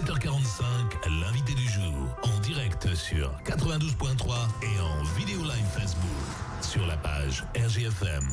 7h45, l'invité du jour, en direct sur 92.3 et en vidéo live Facebook sur la page RGFM.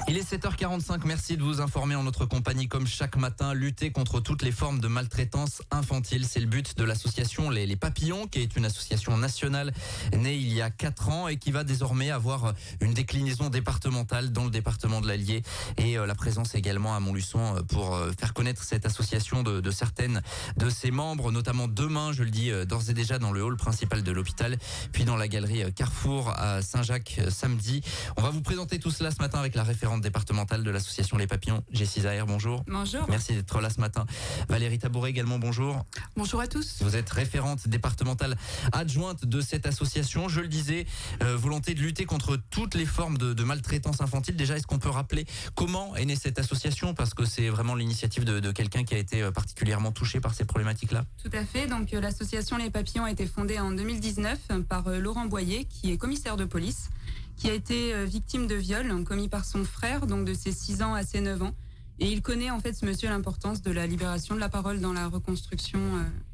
Il est 7h45, merci de vous informer en notre compagnie comme chaque matin. Lutter contre toutes les formes de maltraitance infantile, c'est le but de l'association Les Papillons, qui est une association nationale née il y a 4 ans et qui va désormais avoir une déclinaison départementale dans le département de l'Allier et la présence également à Montluçon pour faire connaître cette association de certaines de ses membres, notamment demain, je le dis d'ores et déjà, dans le hall principal de l'hôpital, puis dans la galerie Carrefour à Saint-Jacques samedi. On va vous présenter tout cela ce matin avec la référente départementale de l'association Les Papillons, Jessie Zahir, bonjour. Bonjour. Merci d'être là ce matin. Valérie Tabouret également, bonjour. Bonjour à tous. Vous êtes référente départementale adjointe de cette association. Je le disais, volonté de lutter contre toutes les formes de maltraitance infantile. Déjà, est-ce qu'on peut rappeler comment est née cette association? Parce que c'est vraiment l'initiative de quelqu'un qui a été particulièrement touché par ces problématiques-là. Tout à fait. Donc, l'association Les Papillons a été fondée en 2019 par Laurent Boyer, qui est commissaire de police, qui a été victime de viol commis par son frère, donc de ses 6 ans à ses 9 ans. Et il connaît en fait, ce monsieur, l'importance de la libération de la parole dans la reconstruction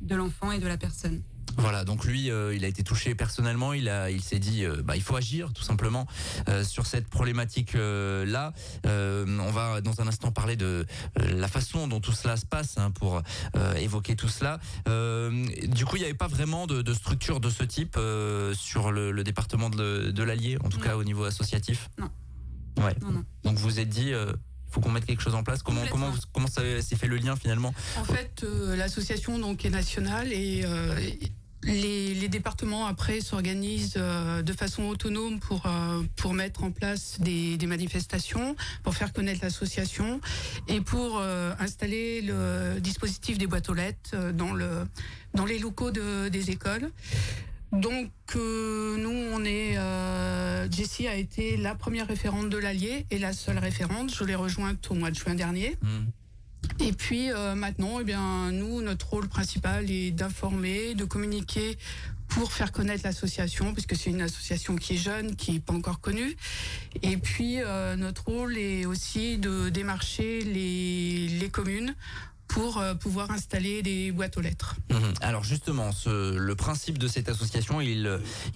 de l'enfant et de la personne. Voilà, donc lui, il a été touché personnellement. Il s'est dit, il faut agir tout simplement sur cette problématique-là. On va dans un instant parler de la façon dont tout cela se passe pour évoquer tout cela. Du coup, il n'y avait pas vraiment de structure de ce type sur le département de l'Allier, en tout cas au niveau associatif. Non. Ouais. Non. Donc vous êtes dit. Faut qu'on mette quelque chose en place. Comment ça s'est fait le lien finalement? En fait, l'association donc est nationale et les départements après s'organisent de façon autonome pour mettre en place des manifestations, pour faire connaître l'association et pour installer le dispositif des boîtes aux lettres dans les locaux des écoles. Donc nous on est Jessie a été la première référente de l'Allier et la seule référente. Je l'ai rejointe au mois de juin dernier. Et puis maintenant, nous, notre rôle principal est d'informer, de communiquer pour faire connaître l'association, puisque c'est une association qui est jeune, qui n'est pas encore connue. Et puis notre rôle est aussi de démarcher les communes pour pouvoir installer des boîtes aux lettres. Alors justement, le principe de cette association, il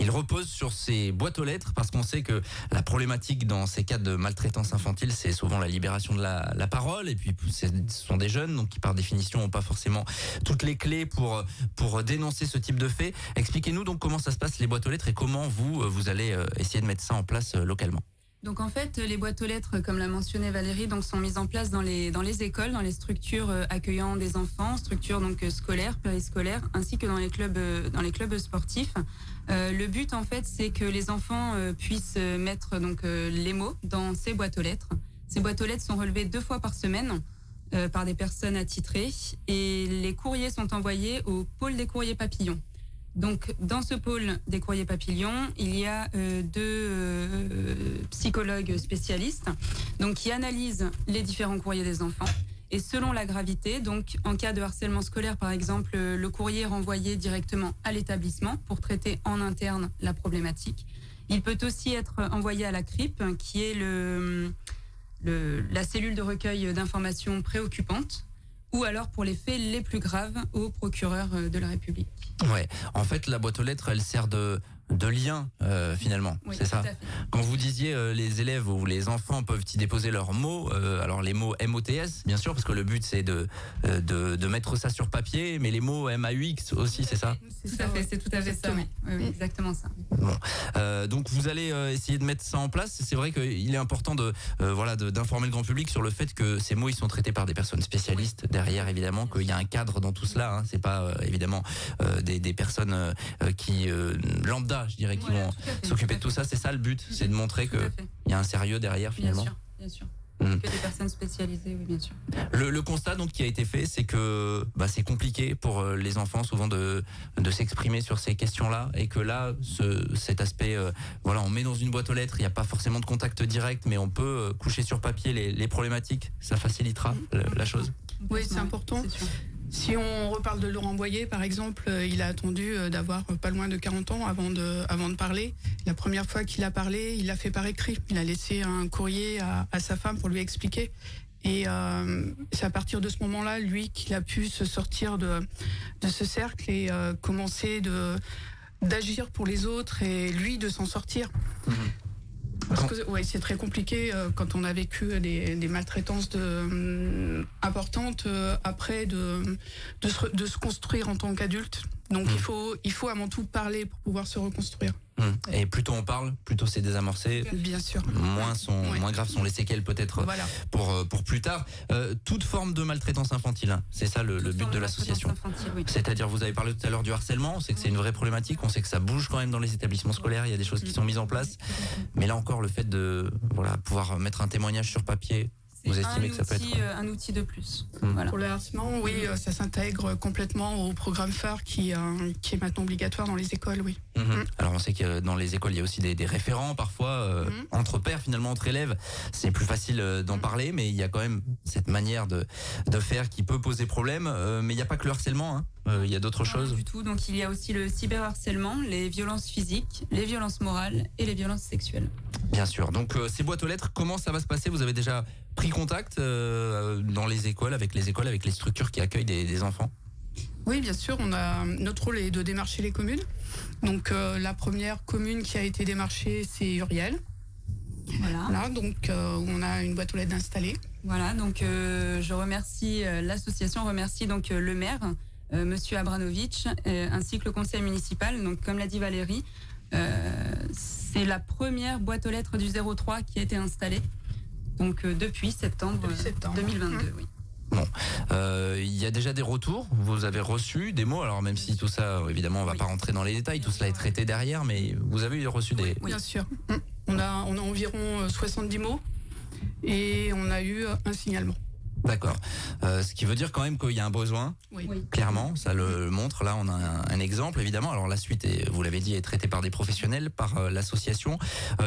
repose sur ces boîtes aux lettres, parce qu'on sait que la problématique dans ces cas de maltraitance infantile, c'est souvent la libération de la parole, et puis ce sont des jeunes, donc qui par définition n'ont pas forcément toutes les clés pour dénoncer ce type de fait. Expliquez-nous donc comment ça se passe, les boîtes aux lettres, et comment vous allez essayer de mettre ça en place localement. Donc en fait, les boîtes aux lettres, comme l'a mentionné Valérie, donc sont mises en place dans les écoles, dans les structures accueillant des enfants, structures donc scolaires, périscolaires, ainsi que dans les clubs sportifs. Le but en fait, c'est que les enfants puissent mettre donc les mots dans ces boîtes aux lettres. Ces boîtes aux lettres sont relevées 2 fois par semaine par des personnes attitrées et les courriers sont envoyés au pôle des courriers papillons. Donc, dans ce pôle des courriers papillons, il y a 2 psychologues spécialistes, donc qui analysent les différents courriers des enfants. Et selon la gravité, donc en cas de harcèlement scolaire, par exemple, le courrier est renvoyé directement à l'établissement pour traiter en interne la problématique. Il peut aussi être envoyé à la CRIP, qui est la cellule de recueil d'informations préoccupantes, ou alors pour les faits les plus graves au procureur de la République. Ouais, en fait, la boîte aux lettres, elle sert de lien finalement, oui, c'est ça. Quand vous disiez les élèves ou les enfants peuvent y déposer leurs mots, alors les mots MOTS bien sûr, parce que le but c'est de mettre ça sur papier, mais les mots MAUX aussi, c'est ça. Tout à fait, c'est tout à fait ça. Oui, exactement ça. Bon, donc vous allez essayer de mettre ça en place. C'est vrai qu'il est important d'informer le grand public sur le fait que ces mots ils sont traités par des personnes spécialistes derrière, évidemment, qu'il y a un cadre dans tout cela. C'est pas évidemment des personnes qui lambda, je dirais, qui vont s'occuper de tout ça. C'est ça le but, c'est de montrer qu'il y a un sérieux derrière finalement. Bien sûr. Que des personnes spécialisées, oui, bien sûr. Le constat donc qui a été fait, c'est que c'est compliqué pour les enfants souvent de s'exprimer sur ces questions-là, et que là, cet aspect, on met dans une boîte aux lettres, il n'y a pas forcément de contact direct, mais on peut coucher sur papier les problématiques, ça facilitera la chose. Oui, c'est important. C'est sûr. Si on reparle de Laurent Boyer, par exemple, il a attendu d'avoir pas loin de 40 ans avant de parler. La première fois qu'il a parlé, il l'a fait par écrit. Il a laissé un courrier à sa femme pour lui expliquer. Et c'est à partir de ce moment-là, lui, qu'il a pu se sortir de ce cercle et commencer d'agir pour les autres et lui de s'en sortir. Parce que c'est très compliqué quand on a vécu des maltraitances importantes après de se construire en tant qu'adulte. Donc il faut avant tout parler pour pouvoir se reconstruire. Et plus tôt on parle, plus tôt c'est désamorcé. Bien sûr. Moins graves sont les séquelles peut-être pour plus tard. Toute forme de maltraitance infantile, hein. C'est ça le but de l'association. Oui. C'est-à-dire, vous avez parlé tout à l'heure du harcèlement, on sait que c'est une vraie problématique, on sait que ça bouge quand même dans les établissements scolaires, il y a des choses qui sont mises en place. Mais là encore, le fait de pouvoir mettre un témoignage sur papier, vous estimez que ça peut être un outil de plus. Pour le harcèlement, oui, ça s'intègre complètement au programme phare qui est maintenant obligatoire dans les écoles, oui. Alors on sait que dans les écoles il y a aussi des référents parfois entre pairs, finalement entre élèves, c'est plus facile d'en parler, mais il y a quand même cette manière de faire qui peut poser problème, mais il n'y a pas que le harcèlement, hein. Il y a d'autres choses. Du tout, donc il y a aussi le cyberharcèlement, les violences physiques, les violences morales et les violences sexuelles. Bien sûr, donc ces boîtes aux lettres, comment ça va se passer? Vous avez déjà pris contact dans les écoles, avec les structures qui accueillent des enfants? Oui, bien sûr, notre rôle est de démarcher les communes. Donc la première commune qui a été démarchée, c'est Uriel. Voilà, donc on a une boîte aux lettres installée. Voilà, donc je remercie l'association, remercie donc le maire, Monsieur Abranovitch, ainsi que le conseil municipal. Donc comme l'a dit Valérie, c'est la première boîte aux lettres du 03 qui a été installée. Donc depuis septembre 2022, oui. Bon, il y a déjà des retours, vous avez reçu des mots, alors même si tout ça, évidemment, on va pas rentrer dans les détails, tout cela est traité derrière, mais vous avez reçu des... Oui, bien sûr. On a environ 70 mots et on a eu un signalement. D'accord. Ce qui veut dire quand même qu'il y a un besoin, clairement, ça le montre. Là, on a un exemple, évidemment. Alors la suite, vous l'avez dit, est traitée par des professionnels, par l'association.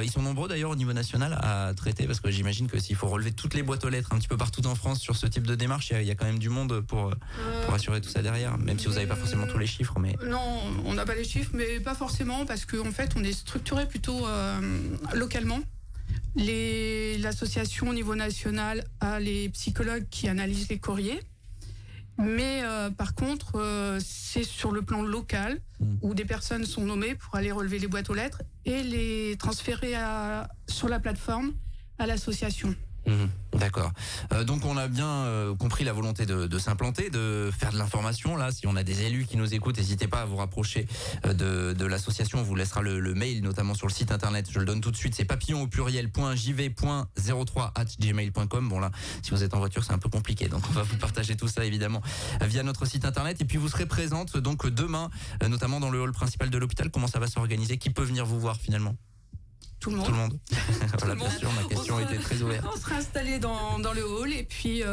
Ils sont nombreux d'ailleurs au niveau national à traiter, parce que j'imagine que s'il faut relever toutes les boîtes aux lettres un petit peu partout en France sur ce type de démarche, il y a quand même du monde pour assurer tout ça derrière, même si vous n'avez pas forcément tous les chiffres. Mais... Non, on n'a pas les chiffres, mais pas forcément, parce qu'en fait, on est structuré plutôt localement. L'association au niveau national a les psychologues qui analysent les courriers, mais par contre c'est sur le plan local où des personnes sont nommées pour aller relever les boîtes aux lettres et les transférer sur la plateforme à l'association. D'accord. Donc on a bien compris la volonté de s'implanter, de faire de l'information. Là, si on a des élus qui nous écoutent, n'hésitez pas à vous rapprocher de l'association. On vous laissera le mail, notamment sur le site internet. Je le donne tout de suite. C'est papillon@jv.03@gmail.com. Bon là, si vous êtes en voiture, c'est un peu compliqué. Donc on va vous partager tout ça évidemment via notre site internet. Et puis vous serez présente donc demain, notamment dans le hall principal de l'hôpital. Comment ça va s'organiser? Qui peut venir vous voir finalement? Tout le monde. Tout le monde. Voilà, bien sûr, ma question était très ouverte. On sera installé dans le hall et puis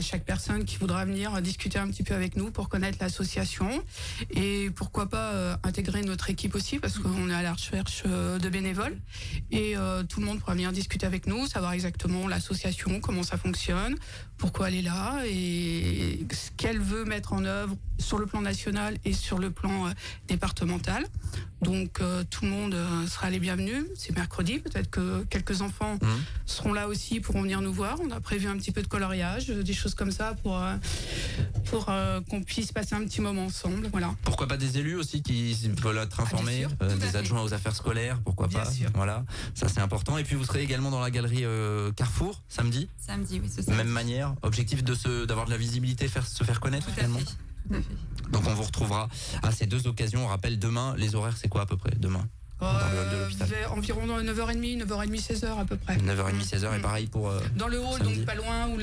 chaque personne qui voudra venir discuter un petit peu avec nous pour connaître l'association et pourquoi pas intégrer notre équipe aussi, parce qu'on est à la recherche de bénévoles et tout le monde pourra venir discuter avec nous, savoir exactement l'association, comment ça fonctionne, pourquoi elle est là et ce qu'elle veut mettre en œuvre sur le plan national et sur le plan départemental. Donc tout le monde sera les bienvenus. C'est mercredi, peut-être que quelques enfants seront là aussi, pourront venir nous voir. On a prévu un petit peu de coloriage, des choses comme ça pour qu'on puisse passer un petit moment ensemble. Voilà. Pourquoi pas des élus aussi qui veulent être informés, des adjoints aux affaires scolaires, pourquoi pas. Voilà, ça c'est important. Et puis vous serez également dans la galerie Carrefour samedi. Samedi, oui, c'est ça. Même manière, objectif d'avoir de la visibilité, se faire connaître finalement. Tout à fait. Donc on vous retrouvera à ces deux occasions. On rappelle demain, les horaires c'est quoi à peu prprès demain? Dans le hall de l'hôpital. Environ 9h30, 16h à peu près. 9h30, 16h et pareil pour... dans le hall, samedi. donc pas loin, où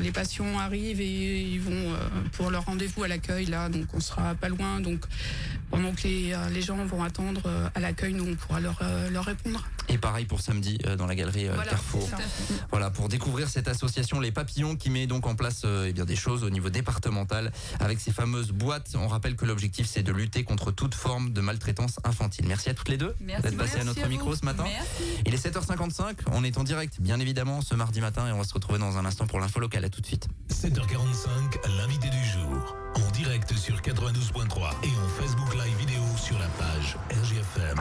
les patients arrivent et ils vont pour leur rendez-vous à l'accueil, là, donc on sera pas loin, donc pendant que les gens vont attendre à l'accueil, nous on pourra leur répondre. Et pareil pour samedi dans la galerie Carrefour. Voilà, pour découvrir cette association Les Papillons qui met donc en place des choses au niveau départemental avec ces fameuses boîtes. On rappelle que l'objectif c'est de lutter contre toute forme de maltraitance infantile. Merci à toutes les deux d'être passées à notre micro ce matin. Merci. Il est 7h55, on est en direct bien évidemment ce mardi matin et on va se retrouver dans un instant pour l'info locale. À tout de suite. 7h45, l'invité du jour. En direct sur 92.3 et en Facebook Live vidéo sur la page RGFM.